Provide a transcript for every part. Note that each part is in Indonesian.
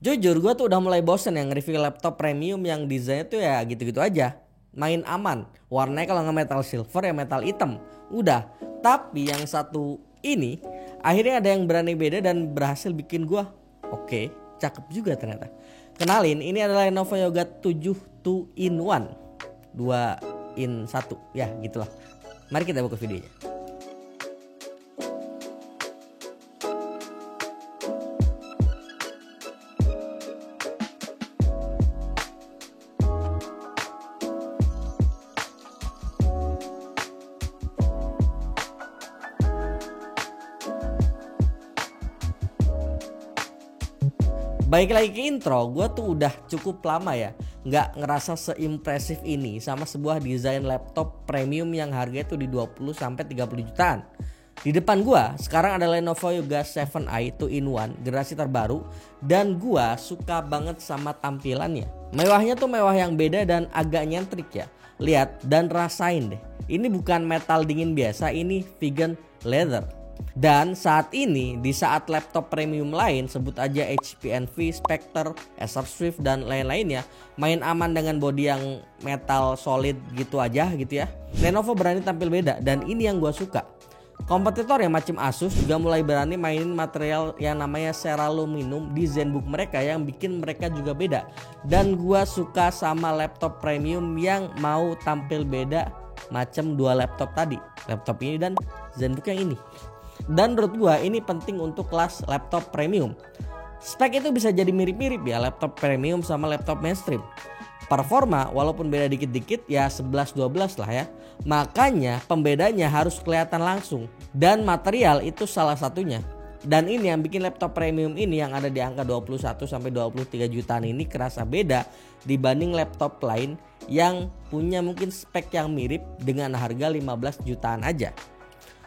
Jujur gue tuh udah mulai bosen yang review laptop premium yang desainnya tuh ya gitu-gitu aja. Main aman, warnanya kalau nggak metal silver ya metal hitam. Udah, tapi yang satu ini akhirnya ada yang berani beda dan berhasil bikin gue oke, cakep juga ternyata. Kenalin, ini adalah Lenovo Yoga 7 2-in-1, 2-in-1 ya gitulah. Mari kita buka videonya. Baik lagi ke intro, gue tuh udah cukup lama ya nggak ngerasa seimpresif ini sama sebuah desain laptop premium yang harganya tuh di 20-30 jutaan. Di depan gue sekarang ada Lenovo Yoga 7i 2-in-1 generasi terbaru dan gue suka banget sama tampilannya. Mewahnya tuh mewah yang beda dan agak nyentrik ya. Lihat dan rasain deh. Ini bukan metal dingin biasa, ini vegan leather. Dan saat ini di saat laptop premium lain sebut aja HP Envy, Spectre, Acer Swift dan lain-lainnya main aman dengan bodi yang metal solid gitu aja gitu ya. Lenovo berani tampil beda dan ini yang gue suka. Kompetitor yang macam Asus juga mulai berani mainin material yang namanya Seraluminium di ZenBook mereka yang bikin mereka juga beda. Dan gue suka sama laptop premium yang mau tampil beda macam dua laptop tadi, laptop ini dan ZenBook yang ini. Dan menurut gua ini penting untuk kelas laptop premium. Spek itu bisa jadi mirip-mirip ya laptop premium sama laptop mainstream. Performa walaupun beda dikit-dikit ya 11-12 lah ya. Makanya pembedanya harus kelihatan langsung. Dan material itu salah satunya. Dan ini yang bikin laptop premium ini yang ada di angka 21-23 jutaan ini kerasa beda dibanding laptop lain yang punya mungkin spek yang mirip dengan harga 15 jutaan aja.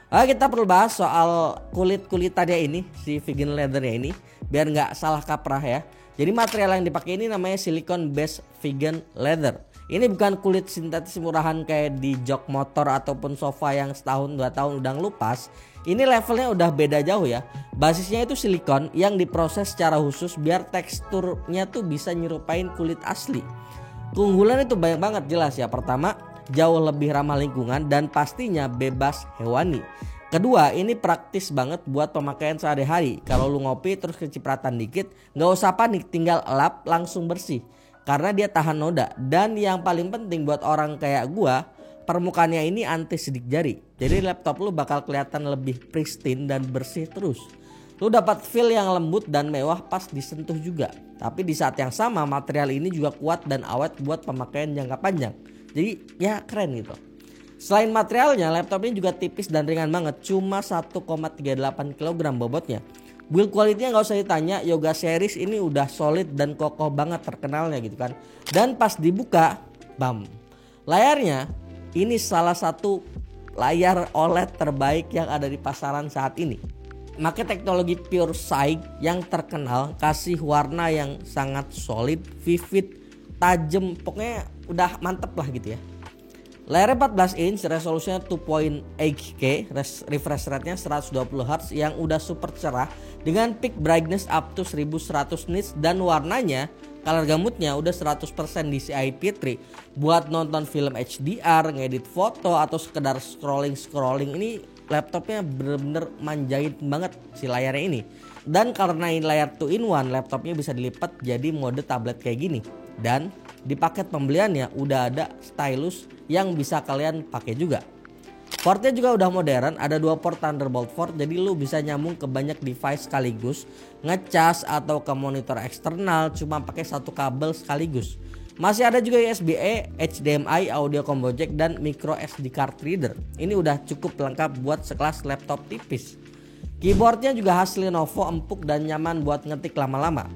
Kita perlu bahas soal kulit-kulitannya ini, si vegan leathernya ini, biar nggak salah kaprah ya. Jadi material yang dipakai ini namanya silicone based vegan leather. Ini bukan kulit sintetis murahan kayak di jok motor ataupun sofa yang setahun 2 tahun udah ngelupas. Ini levelnya udah beda jauh ya. Basisnya itu silikon yang diproses secara khusus biar teksturnya tuh bisa nyerupain kulit asli. Keunggulan itu banyak banget jelas ya. Pertama, jauh lebih ramah lingkungan dan pastinya bebas hewani. Kedua, ini praktis banget buat pemakaian sehari-hari. Kalau lu ngopi terus kecipratan dikit, nggak usah panik, tinggal lap langsung bersih. Karena dia tahan noda. Dan yang paling penting buat orang kayak gua, permukaannya ini anti sidik jari. Jadi laptop lu bakal kelihatan lebih pristine dan bersih terus. Lu dapat feel yang lembut dan mewah pas disentuh juga. Tapi di saat yang sama material ini juga kuat dan awet buat pemakaian jangka panjang. Jadi ya keren gitu. Selain materialnya, laptop ini juga tipis dan ringan banget, cuma 1,38 kg bobotnya. Build quality-nya gak usah ditanya, Yoga series ini udah solid dan kokoh banget terkenalnya gitu kan. Dan pas dibuka, bam. Layarnya ini salah satu layar OLED terbaik yang ada di pasaran saat ini. Pakai teknologi Pure SiGe yang terkenal, kasih warna yang sangat solid, vivid, tajam, pokoknya udah mantep lah gitu ya. Layarnya 14 inch, resolusinya 2.8K, refresh rate-nya 120Hz yang udah super cerah dengan peak brightness up to 1100 nits dan warnanya color gamutnya udah 100% DCI P3 buat nonton film HDR, ngedit foto atau sekedar scrolling ini laptopnya bener-bener manjain banget si layarnya ini. Dan karena ini layar 2-in-1, laptopnya bisa dilipat jadi mode tablet kayak gini. Dan di paket pembeliannya udah ada stylus yang bisa kalian pakai juga. Portnya juga udah modern, ada 2 port Thunderbolt 4 jadi lu bisa nyambung ke banyak device sekaligus, ngecas atau ke monitor eksternal cuma pakai 1 kabel sekaligus. Masih ada juga USB-A, HDMI, audio combo jack dan micro SD card reader. Ini udah cukup lengkap buat sekelas laptop tipis. Keyboardnya juga khas Lenovo, empuk dan nyaman buat ngetik lama-lama.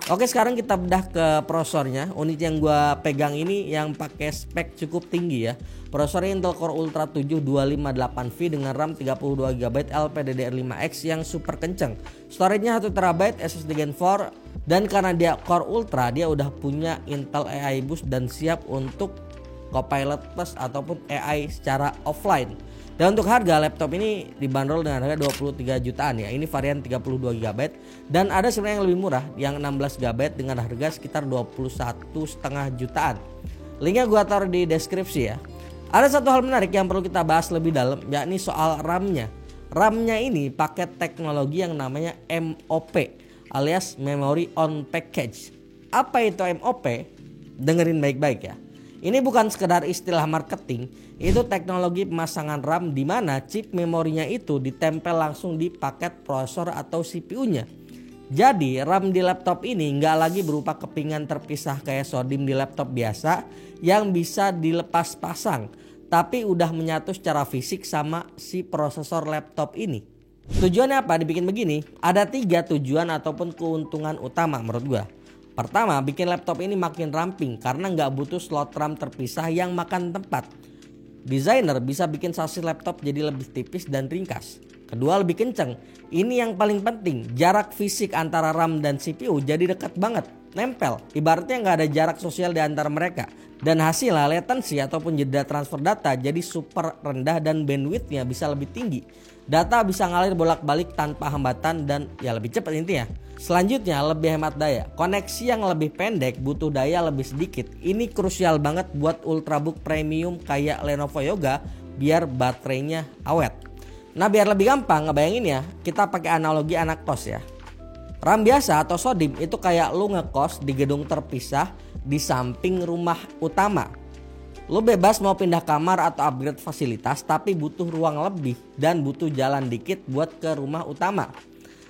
Oke, sekarang kita bedah ke prosesornya. Unit yang gua pegang ini yang pakai spek cukup tinggi ya. Prosesornya Intel Core Ultra 7 258V dengan RAM 32GB LPDDR5X yang super kenceng. Storage-nya 1TB SSD Gen 4 dan karena dia Core Ultra dia udah punya Intel AI Boost dan siap untuk Copilot Plus ataupun AI secara offline. Dan untuk harga laptop ini dibanderol dengan harga 23 jutaan ya. Ini varian 32 GB dan ada sebenarnya yang lebih murah yang 16 GB dengan harga sekitar 21,5 jutaan. Linknya gua taruh di deskripsi ya. Ada satu hal menarik yang perlu kita bahas lebih dalam, yakni soal RAM-nya. RAM-nya ini pakai teknologi yang namanya MOP alias Memory on Package. Apa itu MOP? Dengerin baik-baik ya. Ini bukan sekedar istilah marketing, itu teknologi pemasangan RAM di mana chip memorinya itu ditempel langsung di paket prosesor atau CPU-nya. Jadi RAM di laptop ini nggak lagi berupa kepingan terpisah kayak SODIMM di laptop biasa yang bisa dilepas pasang, tapi udah menyatu secara fisik sama si prosesor laptop ini. Tujuannya apa dibikin begini? Ada 3 tujuan ataupun keuntungan utama menurut gua. Pertama, bikin laptop ini makin ramping karena nggak butuh slot RAM terpisah yang makan tempat. Desainer bisa bikin sasis laptop jadi lebih tipis dan ringkas. Kedua, lebih kenceng. Ini yang paling penting, jarak fisik antara RAM dan CPU jadi dekat banget, nempel. Ibaratnya nggak ada jarak sosial di antara mereka. Dan hasilnya latency ataupun jeda transfer data jadi super rendah dan bandwidthnya bisa lebih tinggi. Data bisa ngalir bolak-balik tanpa hambatan dan ya lebih cepat intinya. Selanjutnya lebih hemat daya. Koneksi yang lebih pendek butuh daya lebih sedikit. Ini krusial banget buat ultrabook premium kayak Lenovo Yoga biar baterainya awet. Nah biar lebih gampang ngebayangin ya, kita pakai analogi anak kos ya. RAM biasa atau SODIMM itu kayak lu ngekos di gedung terpisah di samping rumah utama. Lu bebas mau pindah kamar atau upgrade fasilitas tapi butuh ruang lebih dan butuh jalan dikit buat ke rumah utama.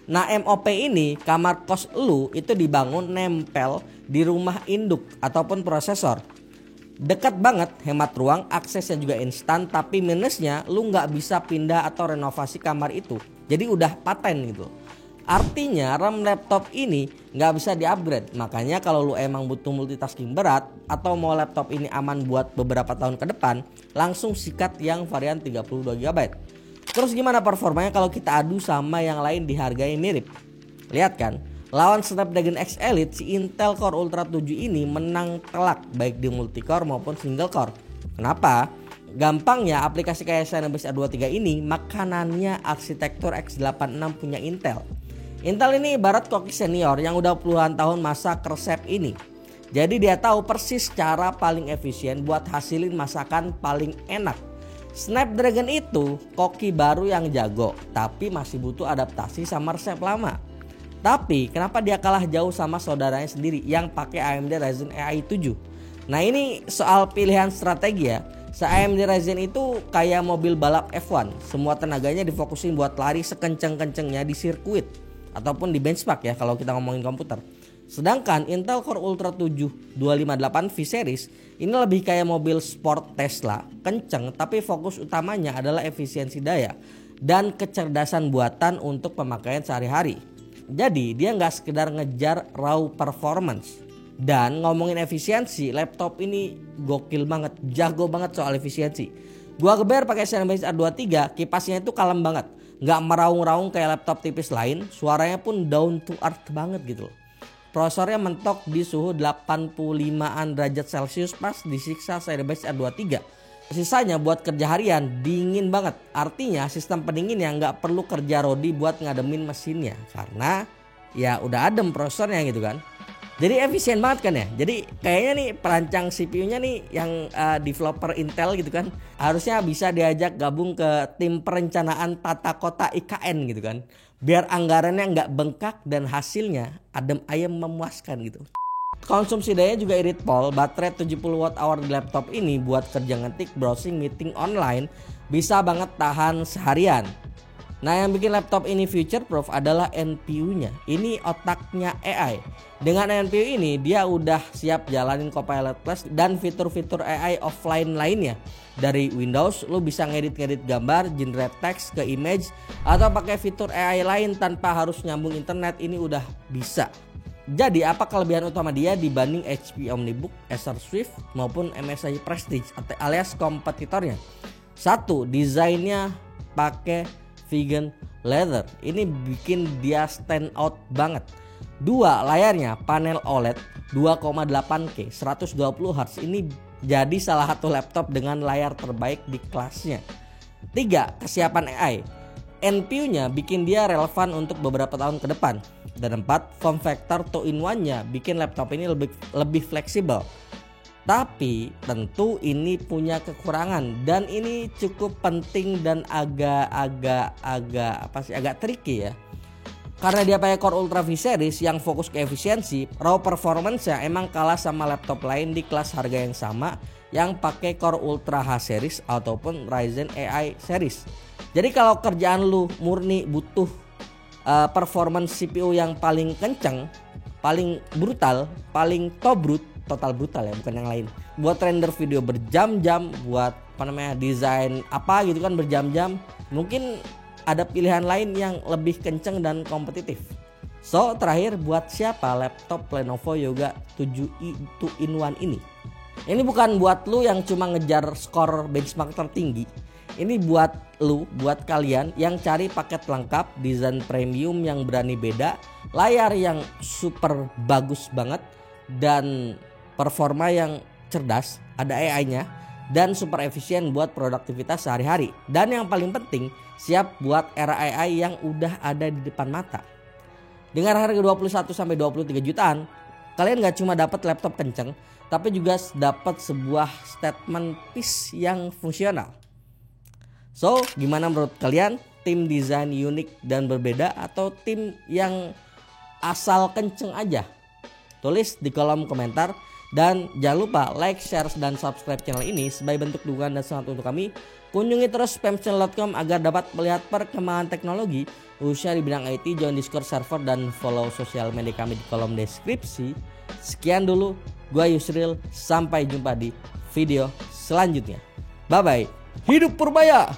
Nah MOP ini kamar kos lu itu dibangun nempel di rumah induk ataupun prosesor. Dekat banget, hemat ruang, aksesnya juga instan, tapi minusnya lu nggak bisa pindah atau renovasi kamar itu. Jadi udah paten gitu. Artinya RAM laptop ini nggak bisa di-upgrade. Makanya kalau lu emang butuh multitasking berat atau mau laptop ini aman buat beberapa tahun ke depan, langsung sikat yang varian 32 GB. Terus gimana performanya kalau kita adu sama yang lain di harga yang mirip? Lihat kan, lawan Snapdragon X Elite si Intel Core Ultra 7 ini menang telak baik di multicore maupun single core. Kenapa? Gampangnya aplikasi kayak Cinebench A23 ini makanannya arsitektur X86 punya Intel. Intel ini ibarat koki senior yang udah puluhan tahun masak resep ini. Jadi dia tahu persis cara paling efisien buat hasilin masakan paling enak. Snapdragon itu koki baru yang jago, tapi masih butuh adaptasi sama resep lama. Tapi kenapa dia kalah jauh sama saudaranya sendiri yang pakai AMD Ryzen AI 7? Nah ini soal pilihan strategi ya. AMD Ryzen itu kayak mobil balap F1. Semua tenaganya difokusin buat lari sekenceng-kencengnya di sirkuit ataupun di benchmark ya kalau kita ngomongin komputer. Sedangkan Intel Core Ultra 7 258 V-Series ini lebih kayak mobil sport Tesla, kenceng tapi fokus utamanya adalah efisiensi daya dan kecerdasan buatan untuk pemakaian sehari-hari. Jadi dia nggak sekedar ngejar raw performance. Dan ngomongin efisiensi, laptop ini gokil banget, jago banget soal efisiensi. Gua geber pakai Cinebench A23, kipasnya itu kalem banget, nggak meraung-raung kayak laptop tipis lain, suaranya pun down to earth banget gitu. Prosesornya mentok di suhu 85an derajat Celcius pas disiksa Cinebench A23. Sisanya buat kerja harian dingin banget. Artinya sistem pendingin yang nggak perlu kerja rodi buat ngademin mesinnya karena ya udah adem prosesornya gitu kan. Jadi efisien banget kan ya. Jadi kayaknya nih perancang CPU-nya nih yang developer Intel gitu kan, harusnya bisa diajak gabung ke tim perencanaan tata kota IKN gitu kan. Biar anggarannya nggak bengkak dan hasilnya adem ayem memuaskan gitu. Konsumsi daya juga irit pol. Baterai 70 Wh di laptop ini buat kerja ngetik, browsing, meeting online bisa banget tahan seharian. Nah yang bikin laptop ini future proof adalah NPU-nya. Ini otaknya AI. Dengan NPU ini dia udah siap jalanin Copilot Plus dan fitur-fitur AI offline lainnya. Dari Windows lu bisa ngedit-ngedit gambar, generate text ke image, atau pakai fitur AI lain tanpa harus nyambung internet, ini udah bisa. Jadi apa kelebihan utama dia dibanding HP Omnibook, Acer Swift maupun MSI Prestige alias kompetitornya? 1. Desainnya pakai vegan leather. Ini bikin dia stand out banget. 2. Layarnya panel OLED 2,8K 120Hz. Ini jadi salah satu laptop dengan layar terbaik di kelasnya. 3. Kesiapan AI. NPU-nya bikin dia relevan untuk beberapa tahun ke depan. Dan 4. Form factor 2-in-1-nya bikin laptop ini lebih fleksibel. Tapi tentu ini punya kekurangan dan ini cukup penting dan agak tricky ya. Karena dia pakai Core Ultra V series yang fokus ke efisiensi, raw performance-nya emang kalah sama laptop lain di kelas harga yang sama yang pakai Core Ultra H series ataupun Ryzen AI series. Jadi kalau kerjaan lu murni butuh performance CPU yang paling kenceng, paling brutal, paling total brutal ya, bukan yang lain. Buat render video berjam-jam, buat desain apa gitu kan berjam-jam, mungkin ada pilihan lain yang lebih kenceng dan kompetitif. So terakhir, buat siapa laptop Lenovo Yoga 7i 2-in-1 ini? Ini bukan buat lu yang cuma ngejar skor benchmark tertinggi. Ini buat lu, buat kalian yang cari paket lengkap, desain premium yang berani beda, layar yang super bagus banget, dan performa yang cerdas, ada AI-nya, dan super efisien buat produktivitas sehari-hari. Dan yang paling penting, siap buat era AI yang udah ada di depan mata. Dengan harga 21-23 jutaan, kalian gak cuma dapat laptop kenceng, tapi juga dapat sebuah statement piece yang fungsional. So, gimana menurut kalian? Tim desain unik dan berbeda atau tim yang asal kenceng aja? Tulis di kolom komentar. Dan jangan lupa like, share, dan subscribe channel ini sebagai bentuk dukungan dan semangat untuk kami. Kunjungi terus spamchannel.com agar dapat melihat perkembangan teknologi khususnya di bidang IT. Join Discord server dan follow sosial media kami di kolom deskripsi. Sekian dulu, gua Yusril. Sampai jumpa di video selanjutnya. Bye bye. Hidup Purbaya.